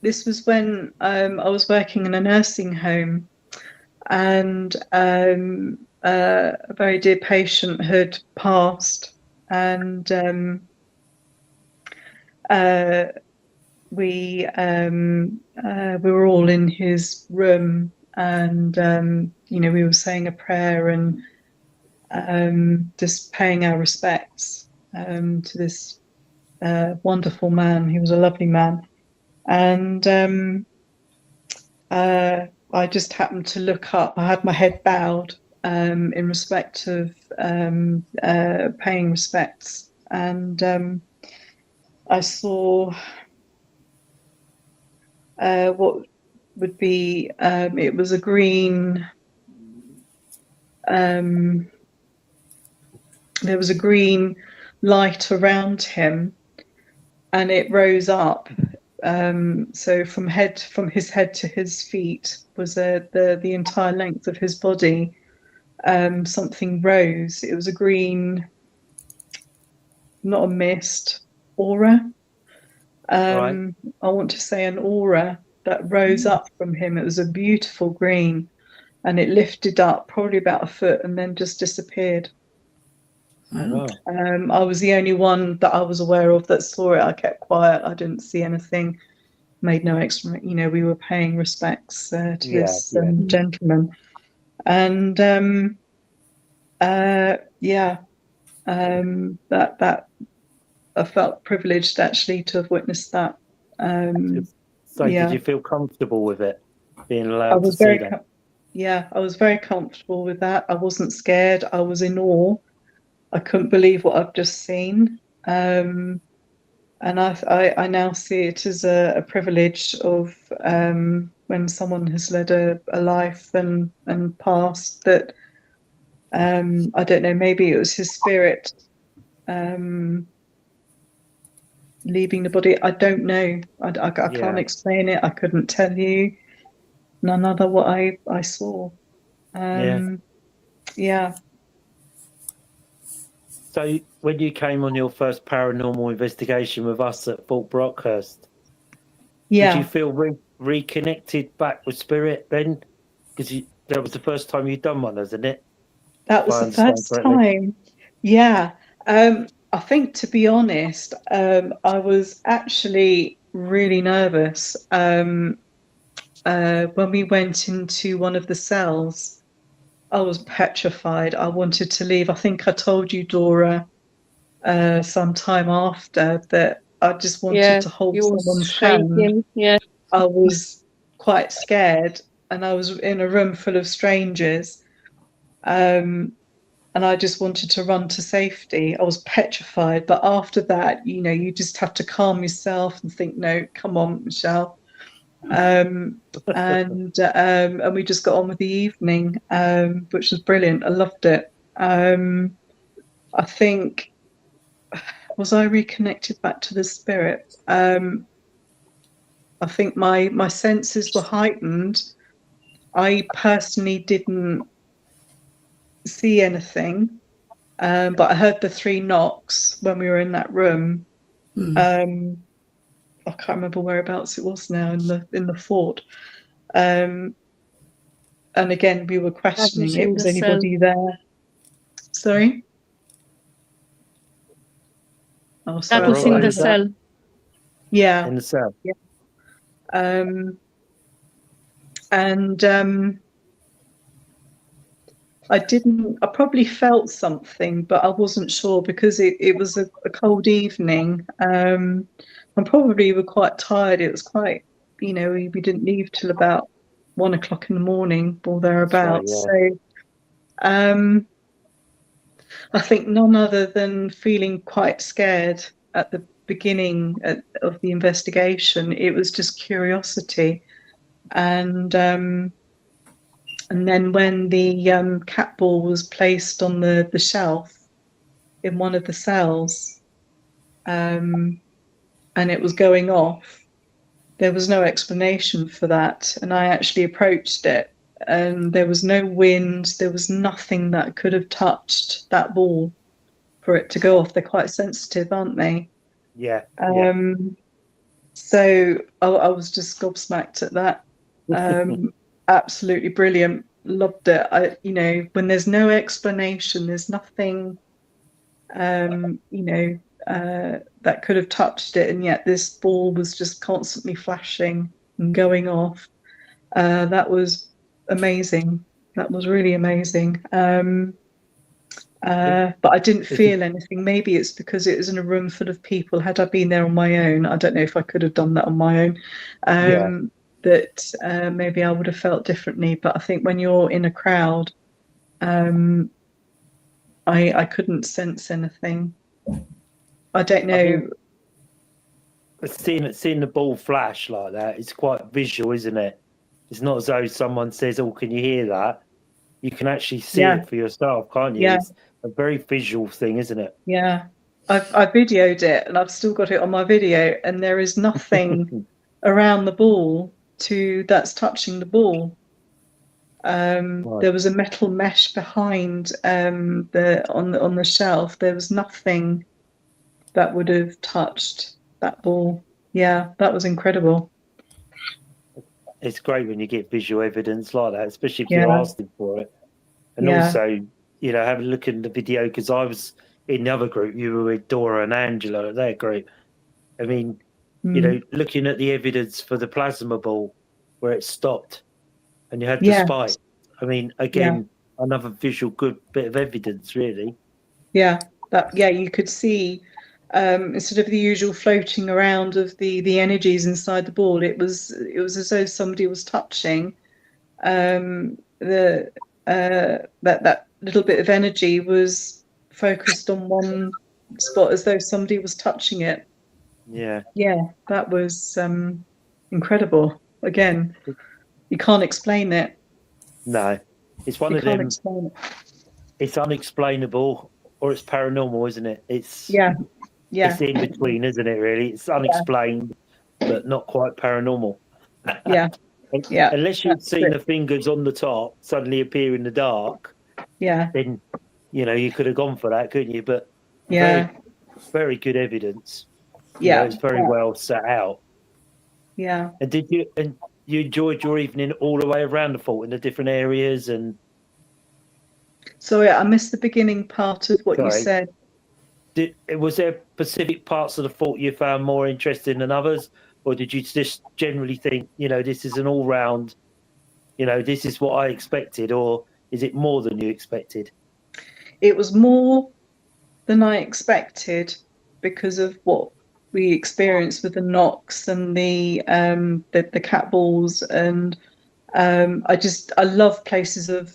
This was when I was working in a nursing home, and a very dear patient had passed, and we were all in his room, and you know, we were saying a prayer and just paying our respects to this wonderful man. He was a lovely man, and I just happened to look up. I had my head bowed in respect of paying respects, and I saw what would be it was a green. There was a green light around him, and it rose up. So from his head to his feet was the entire length of his body. Something rose. It was a green, not a mist, aura. Right. I want to say an aura that rose up from him. It was a beautiful green, and it lifted up probably about a foot and then just disappeared. Wow. I was the only one that I was aware of that saw it. I kept quiet. I didn't see anything. Made no extra. We were paying respects to this gentleman, and that I felt privileged actually to have witnessed that. So did you feel comfortable with it, being allowed to see that? I was very comfortable with that. I wasn't scared. I was in awe. I couldn't believe what I've just seen. And I now see it as a privilege of when someone has led a life and passed that, I don't know, maybe it was his spirit leaving the body. I don't know. I can't explain it. I couldn't tell you none other what I saw. Yeah. So when you came on your first paranormal investigation with us at Fort Brockhurst, did you feel reconnected back with spirit then? Because that was the first time you'd done one, isn't it? That was the first time. Yeah. I think, to be honest, I was actually really nervous when we went into one of the cells. I was petrified. I wanted to leave. I think I told you, Dora, some time after that I just wanted to hold someone's hand. Yeah. I was quite scared, and I was in a room full of strangers. And I just wanted to run to safety. I was petrified. But after that, you just have to calm yourself and think, no, come on, Michelle. And we just got on with the evening, which was brilliant. I loved it. I think, was I reconnected back to the spirit? I think my senses were heightened. I personally didn't see anything, but I heard the 3 knocks when we were in that room. I can't remember whereabouts it was now in the fort. And again, we were questioning it. Was anybody there? Sorry? Oh, sorry. That was in the cell. Yeah. In the cell. Yeah. I probably felt something, but I wasn't sure because it was a cold evening. And probably we were quite tired. It was quite, we didn't leave till about 1 o'clock in the morning or thereabouts. Right, yeah. So I think none other than feeling quite scared at the beginning of the investigation. It was just curiosity. And then when the cat ball was placed on the shelf in one of the cells, and it was going off, there was no explanation for that. And I actually approached it, and there was no wind. There was nothing that could have touched that ball for it to go off. They're quite sensitive, aren't they? Yeah. So I was just gobsmacked at that. Absolutely brilliant. Loved it. When there's no explanation, there's nothing, that could have touched it, and yet this ball was just constantly flashing and going off. That was amazing. That was really amazing. But I didn't feel anything. Maybe it's because it was in a room full of people. Had I been there on my own, I don't know if I could have done that on my own. That maybe I would have felt differently. But I think when you're in a crowd, I couldn't sense anything. I don't know. Seeing the ball flash like that, it's quite visual, isn't it? It's not as though someone says, "Oh, can you hear that?" You can actually see Yeah. it for yourself, can't you? Yeah. It's a very visual thing, isn't it? Yeah. I videoed it and I've still got it on my video, and there is nothing around the ball that's touching the ball. Right. There was a metal mesh behind on the shelf. There was nothing that would have touched that ball. Yeah, that was incredible. It's great when you get visual evidence like that, especially if Yeah. you're asking for it. And Yeah. also, you know, have a look at the video, because I was in the other group. You were with Dora and Angela at their group. I mean, you know, looking at the evidence for the plasma ball where it stopped and you had the Yeah. spike. I mean, again, another visual good bit of evidence, really. Yeah, you could see instead of the usual floating around of the energies inside the ball, it was as though somebody was touching that little bit of energy was focused on one spot, as though somebody was touching it. Yeah. Yeah, that was incredible. Again, you can't explain it. No, it's one You of can't them. explain it. It's unexplainable or it's paranormal, isn't it? It's Yeah. It's in between, isn't it? Really, it's unexplained, but not quite paranormal. Yeah. Yeah. Unless you've That's seen it. the fingers on the top suddenly appear in the dark, Yeah. then you know you could have gone for that, couldn't you? But Yeah. very good evidence. Yeah. You know, it's very well set out. Yeah. And you enjoyed your evening all the way around the fort in the different areas? And So I missed the beginning part of what you Sorry. said. Was there specific parts of the fort you found more interesting than others, or did you just generally think, you know, this is an all-round, you know, this is what I expected, or is it more than you expected? It was more than I expected because of what we experienced with the knocks and the cat balls, and I love places of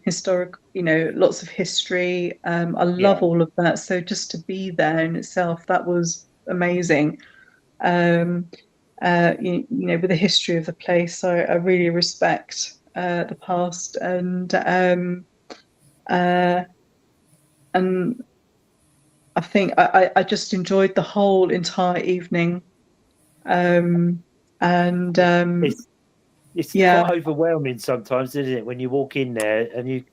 historic, you know, lots of history. I love all of that. So just to be there in itself, that was amazing. You know, with the history of the place, I really respect the past, and I think I just enjoyed the whole entire evening. It's quite overwhelming sometimes, isn't it, when you walk in there and you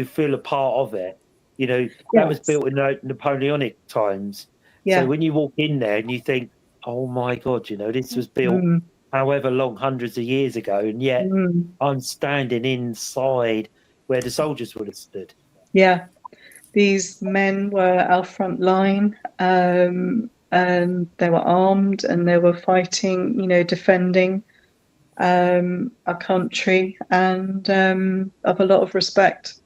feel a part of it. You know, that was built in Napoleonic times. So when you walk in there and you think, oh my God, you know, this was built however long, hundreds of years ago, and yet I'm standing inside where the soldiers would have stood. Yeah, these men were our front line, and they were armed and they were fighting, you know, defending our country, and I have a lot of respect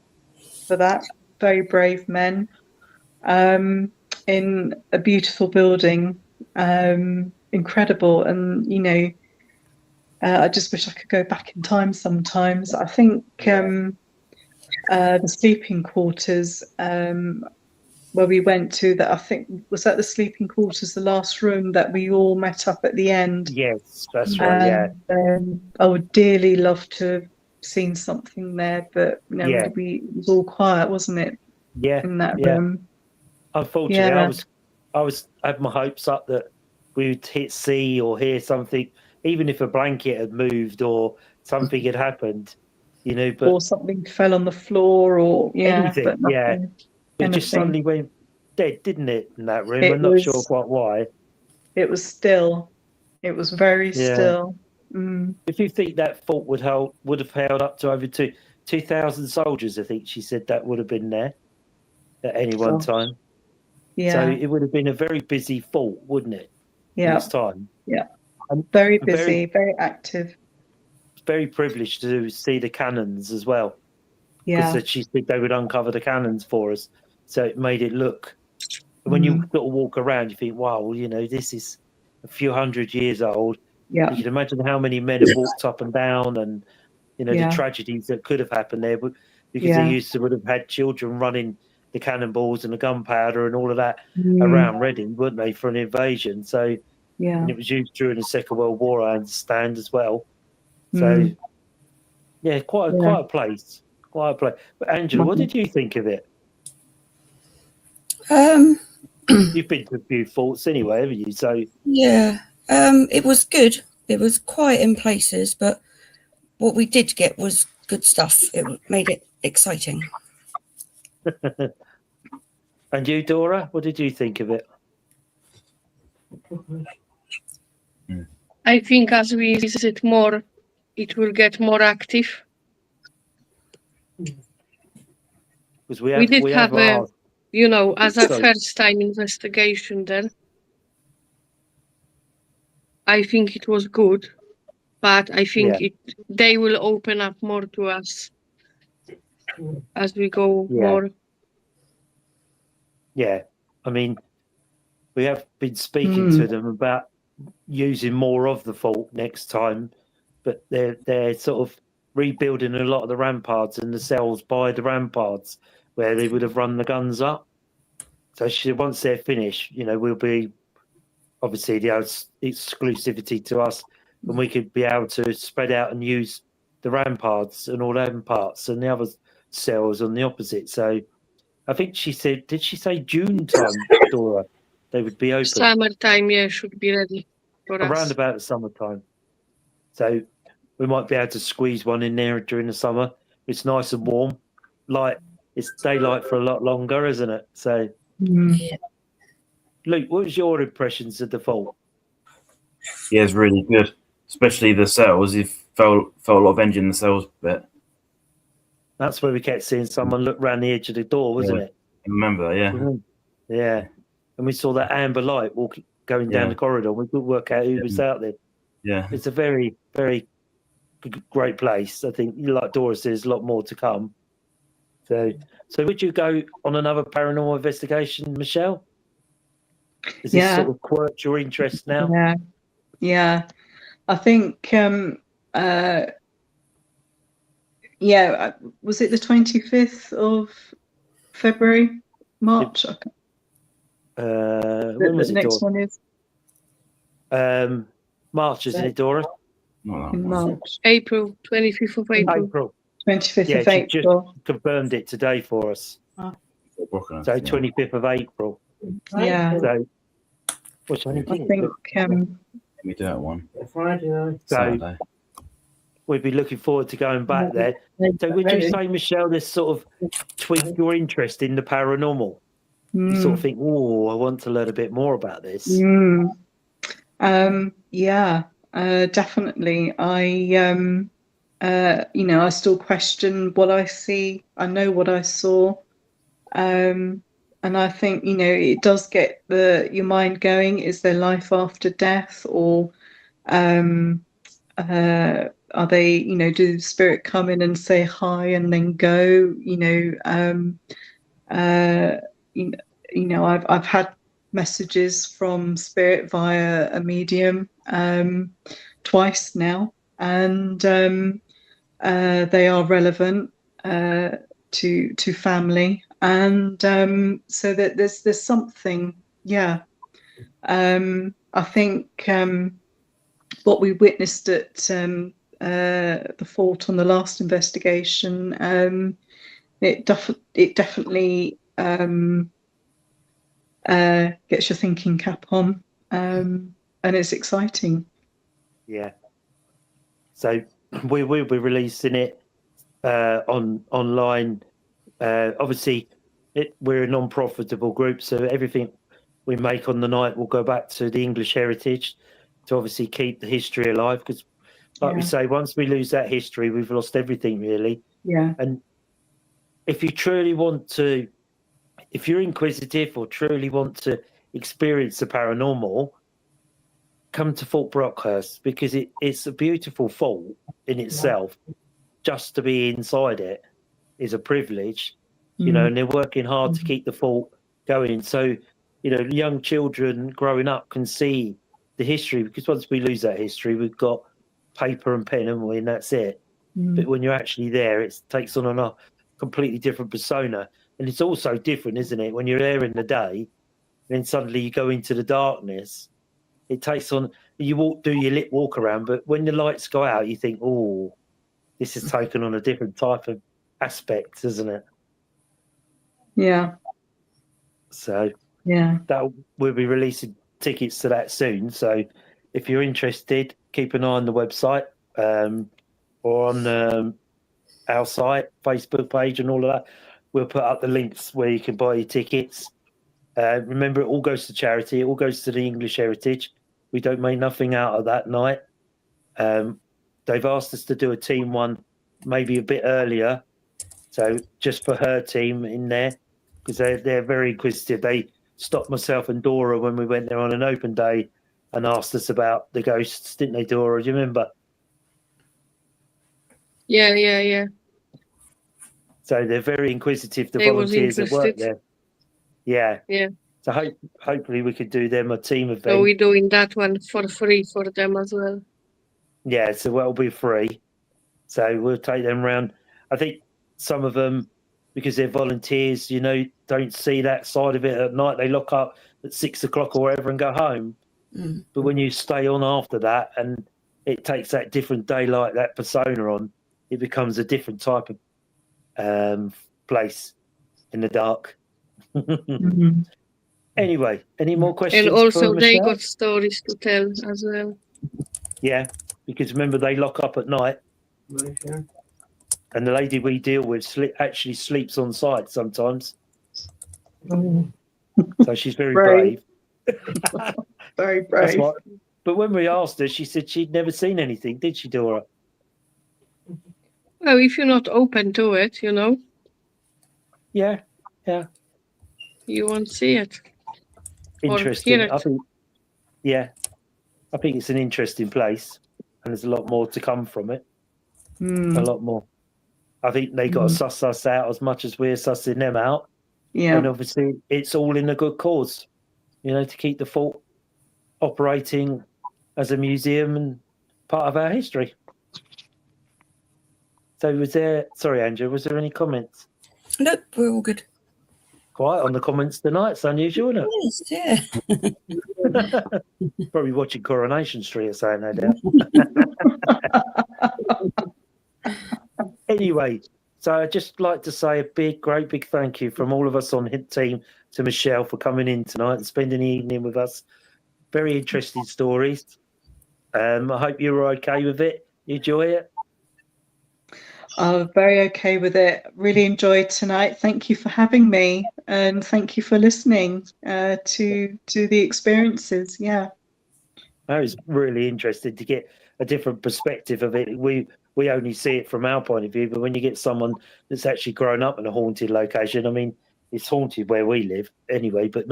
for that. Very brave men in a beautiful building, incredible. And you know, I just wish I could go back in time sometimes. I think the sleeping quarters where we went to, that I think was that the sleeping quarters, the last room that we all met up at the end. Yes, that's right. Yeah, I would dearly love to have seen something there, but you know, it was all quiet, wasn't it? Yeah, in that room. Unfortunately, I had my hopes up that we would hit C or hear something, even if a blanket had moved or something had happened, you know. But or something fell on the floor, or anything, but nothing, it just suddenly went dead, didn't it? In that room, I'm not sure quite why. It was still. It was very still. If you think that fort would have held up to over 2,000 soldiers, I think she said that would have been there at any one time. Yeah. So it would have been a very busy fort, wouldn't it? Yeah. In its time. Yeah. Very busy, very active. Very privileged to see the cannons as well. Yeah. Because she said they would uncover the cannons for us. So it made it look, when you sort of walk around, you think, wow, well, you know, this is a few hundred years old. Yeah. You can imagine how many men have walked up and down, and, you know, the tragedies that could have happened there. Because they would have had children running the cannonballs and the gunpowder and all of that around Reading, weren't they, for an invasion? So, and it was used during the Second World War, I understand, as well. So Yeah, quite a place. Quite a place. But Angela, what did you think of it? You've been to a few forts anyway, haven't you? So Yeah, it was good. It was quiet in places, but what we did get was good stuff. It made it exciting. And you, Dora, what did you think of it? I think as we visit more, it will get more active. Because We did have a, as a Sorry. first time investigation there. I think it was good, but I think they will open up more to us as we go more. Yeah, I mean, we have been speaking to them about using more of the fort next time, but they're sort of rebuilding a lot of the ramparts and the cells by the ramparts where they would have run the guns up. So once they're finished, we'll be obviously the exclusivity to us, and we could be able to spread out and use the ramparts and all them parts and the other cells on the opposite. So I think did she say June time, Dora? They would be open. Summertime, should be ready for us. Around about the summertime. So we might be able to squeeze one in there during the summer. It's nice and warm. It's daylight for a lot longer, isn't it? So Luke, what was your impressions of the fort? Yeah, it's really good. Especially the cells. You felt a lot of energy in the cells bit. That's where we kept seeing someone look round the edge of the door, wasn't it? I remember that, yeah. Yeah. And we saw that amber light going down the corridor. We could work out who was out there. Yeah. It's a very, very great place. I think, like Dora says, a lot more to come. So would you go on another paranormal investigation, Michelle? Is this sort of quirked your interest now? Yeah. I think, was it the 25th of February, March? When was the it, next Dora? one is March, isn't it, Dora? in March. April, 25th of April. 25th of she April. just confirmed it today for us. So 25th of April. Yeah. So, which I I think Let me do that one. Friday night. Saturday. We'd be looking forward to going back there. So would you say, Michelle, this sort of tweaked your interest in the paranormal? You sort of think, oh, I want to learn a bit more about this. Definitely. I still question what I see. I know what I saw. And I think, it does get your mind going. Is there life after death? Or are they, do the spirit come in and say hi and then go? I've had messages from spirit via a medium twice now, and they are relevant to family, and so that there's something. I think what we witnessed at the fort on the last investigation, it definitely gets your thinking cap on, and it's exciting. Yeah. So we will be releasing it online. Obviously, we're a non-profitable group, so everything we make on the night will go back to the English heritage to obviously keep the history alive. Because, like we say, once we lose that history, we've lost everything, really. Yeah. And if you truly want to, if you're inquisitive or truly want to experience the paranormal, come to Fort Brockhurst, because it's a beautiful fort in itself. Just to be inside it is a privilege, and they're working hard to keep the fort going. So, young children growing up can see the history, because once we lose that history, we've got paper and pen, haven't we? And that's it. But when you're actually there, it takes on a completely different persona. And it's also different, isn't it? When you're there in the day, and then suddenly you go into the darkness, it takes on, do your lit walk around, but when the lights go out, you think, oh, this has taken on a different type of aspect, isn't it? Yeah. So Yeah. that we'll be releasing tickets to that soon. So if you're interested, keep an eye on the website or on our site, Facebook page, and all of that. We'll put up the links where you can buy your tickets. Remember, it all goes to charity. It all goes to the English Heritage. We don't make nothing out of that night. They've asked us to do a team one maybe a bit earlier. So just for her team in there, because they're very inquisitive. They stopped myself and Dora when we went there on an open day and asked us about the ghosts, didn't they, Dora? Do you remember? Yeah. So they're very inquisitive, the They was volunteers that work interested. there. Yeah. Yeah. So hopefully we could do them a team event. So we're doing that one for free for them as well. Yeah, so that'll be free. So we'll take them around. I think some of them, because they're volunteers, don't see that side of it at night. They lock up at 6 o'clock or wherever and go home. Mm. But when you stay on after that and it takes that different daylight, that persona on, it becomes a different type of place in the dark. Mm-hmm. Anyway, any more questions? And also for they Michelle? got stories to tell as well. Yeah, because remember they lock up at night. And the lady we deal with actually sleeps on site sometimes. So she's very brave. Very That's brave. what, but when we asked her, she said she'd never seen anything. Did she, Dora? Well, if you're not open to it, Yeah. you won't see it. Interesting. Or hear it. I think it's an interesting place, and there's a lot more to come from it. Mm. A lot more. I think they got to suss us out as much as we're sussing them out. Yeah. And obviously, it's all in a good cause, to keep the fort operating as a museum and part of our history. So sorry, Andrew, was there any comments? Nope, we're all good. Quiet on the comments tonight. It's unusual, isn't Yes, yeah. it? Probably watching Coronation Street or something, no doubt. Anyway, so I'd just like to say a great big thank you from all of us on Hit Team to Michelle for coming in tonight and spending the evening with us. Very interesting stories. I hope you were okay with it. You enjoy it? I'm very okay with it. Really enjoyed tonight. Thank you for having me, and thank you for listening to the experiences. Yeah. I was really interested to get a different perspective of it. We only see it from our point of view, but when you get someone that's actually grown up in a haunted location, I mean, it's haunted where we live anyway, but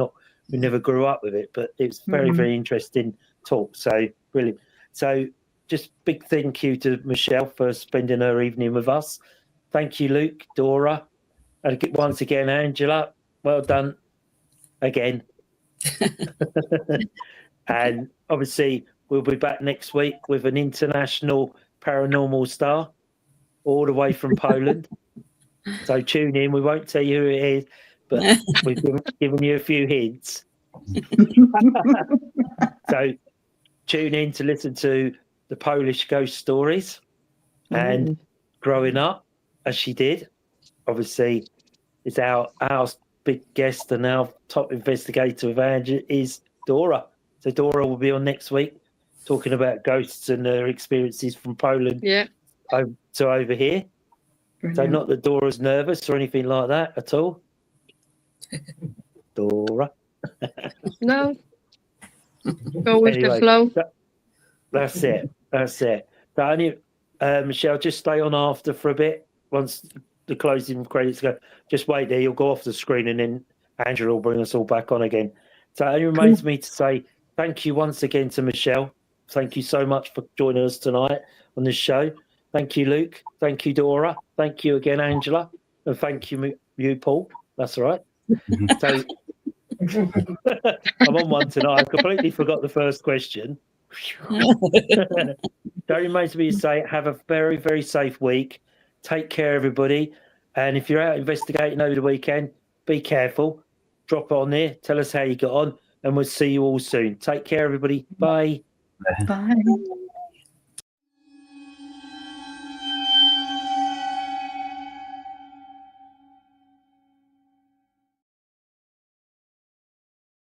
we never grew up with it. But it's very, very interesting talk. So brilliant. So just big thank you to Michelle for spending her evening with us. Thank you, Luke, Dora, and once again, Angela. Well done again. And obviously, we'll be back next week with an international paranormal star all the way from Poland. So tune in. We won't tell you who it is, but we've given you a few hints. So tune in to listen to the Polish ghost stories and growing up as she did. Obviously, it's our big guest and our top investigator of Angela is Dora. So Dora will be on next week talking about ghosts and her experiences from Poland to over here. Brilliant. So not that Dora's nervous or anything like that at all. Dora. No. Go with the flow. That's it. So Michelle, just stay on after for a bit. Once the closing credits go, just wait there. You'll go off the screen and then Angela will bring us all back on again. So it remains me to say thank you once again to Michelle. Thank you so much for joining us tonight on this show. Thank you, Luke. Thank you, Dora. Thank you again, Angela. And thank you, Paul. That's all right. So I'm on one tonight. I completely forgot the first question. That reminds me to say have a very, very safe week. Take care, everybody. And if you're out investigating over the weekend, be careful. Drop on there. Tell us how you got on. And we'll see you all soon. Take care, everybody. Bye. Bye.